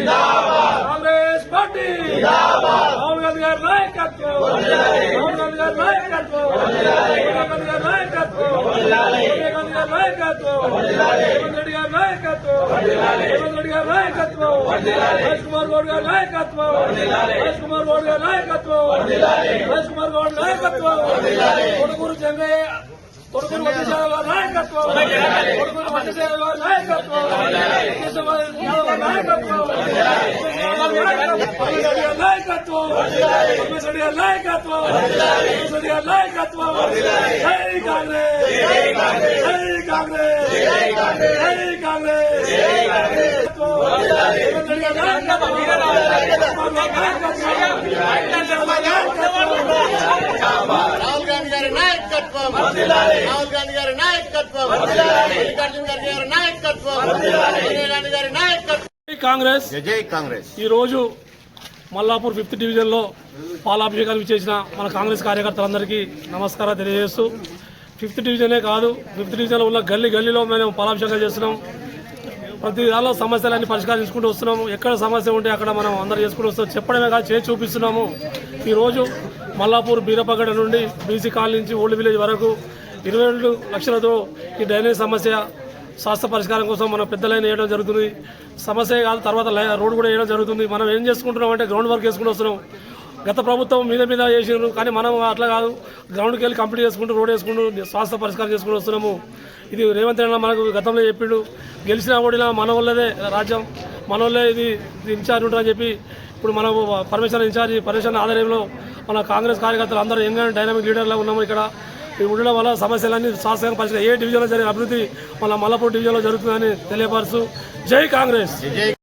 Congress party Rahul Gandhi గారి నాయకత్వం, రాహుల్ గాంధీ గారి నాయకత్వం, సోనియా గాంధీ గారి నాయకత్వం, సోనియా గాంధీ గారి నాయకత్వం, రేవంత్ రెడ్డి గారి నాయకత్వం, రేవంత్ రెడ్డి గారి నాయకత్వం, రాజ్ కుమార్ గౌడ్ గారి నాయకత్వం, రాజ్ కుమార్ గౌడ్ గారి నాయకత్వం, రాజ్ కుమార్ గౌడ్ నాయకత్వం, కొడుకూరు చెంగయ్య కొడుకురు వడ్డీసేవ గారి నాయకత్వం, కొడుకురు వడ్డీసేవ గారి నాయకత్వం, నాయకత్వం, నాయకత్వం, నాయకత్వం, నాయకత్వం, జై కాంగ్రెస్, జై కాంగ్రెస్, జై కాంగ్రెస్, జై రాహుల్ గాంధీ గారి నాయకత్వం, రాహుల్ గాంధీ గారి నాయకత్వం, మల్లికార్జున ఖర్గే గారి నాయకత్వం, సోనియా గాంధీ గారి నాయకత్వం. కాంగ్రెస్ జై కాంగ్రెస్. ఈ రోజు మల్లాపూర్ 5th డివిజన్ లో పాలాభిషేకానికి చేసిన మన కాంగ్రెస్ కార్యకర్తలందరికీ నమస్కారం తెలియజేస్తూ 5th డివిజనే కాదు 5th డివిజన్ లో ఉన్న గల్లీలో మేము పాలాభిషేకాలు చేస్తున్నాం. ప్రతి దానిలో సమస్యలన్నీ పరిష్కరించుకుంటూ వస్తున్నాము. ఎక్కడ సమస్య ఉంటే అక్కడ మనం అందరూ చేసుకుంటూ వస్తున్నాం. చెప్పడమే కాదు చేసి చూపిస్తున్నాము. ఈరోజు మల్లాపూర్ బీరపగడ నుండి బీసీ కాలనీ నుంచి ఓల్డ్ విలేజ్ వరకు 22 లక్షలతో ఈ డ్రైనేజ్ సమస్య శాస్త్ర పరిష్కారం కోసం మనం పెద్ద లైన్ వేయడం జరుగుతుంది. సమస్య కాదు, తర్వాత రోడ్డు కూడా వేయడం జరుగుతుంది. మనం ఏం చేసుకుంటున్నాం అంటే గ్రౌండ్ వర్క్ చేసుకుంటూ వస్తున్నాం. గత ప్రభుత్వం మీద చేసినారు, కానీ మనం అట్లా కాదు, గ్రౌండ్కి వెళ్ళి కంప్లీట్ చేసుకుంటూ రోడ్ వేసుకుంటూ శాస్త్ర పరిష్కారం చేసుకుంటూ వస్తున్నాము. ఇది రేవంత్ రెడ్డి మనకు గతంలో చెప్పిండు, గెలిచినా ఓడినా మన వాళ్ళదే రాజ్యం, మన వాళ్ళే ఇది ఇన్ఛార్జ్ ఉంటారని చెప్పి ఇప్పుడు మనం పరమేశ్వర ఇన్ఛార్జి పరమేశ్వర ఆధ్వర్యంలో మన కాంగ్రెస్ కార్యకర్తలు అందరూ యంగ్ అండ్ డైనామిక్ లీడర్లా ఉన్నాము. ఇక్కడ ఉండడం వల్ల సమస్యలన్నీ శాస్త్రంగా పరిష్కారం ఏ డివిజన్లో జరిగిన అభివృద్ధి మన మల్లాపూర్ డివిజన్లో జరుగుతుందని తెలియపరుస్తూ జై కాంగ్రెస్.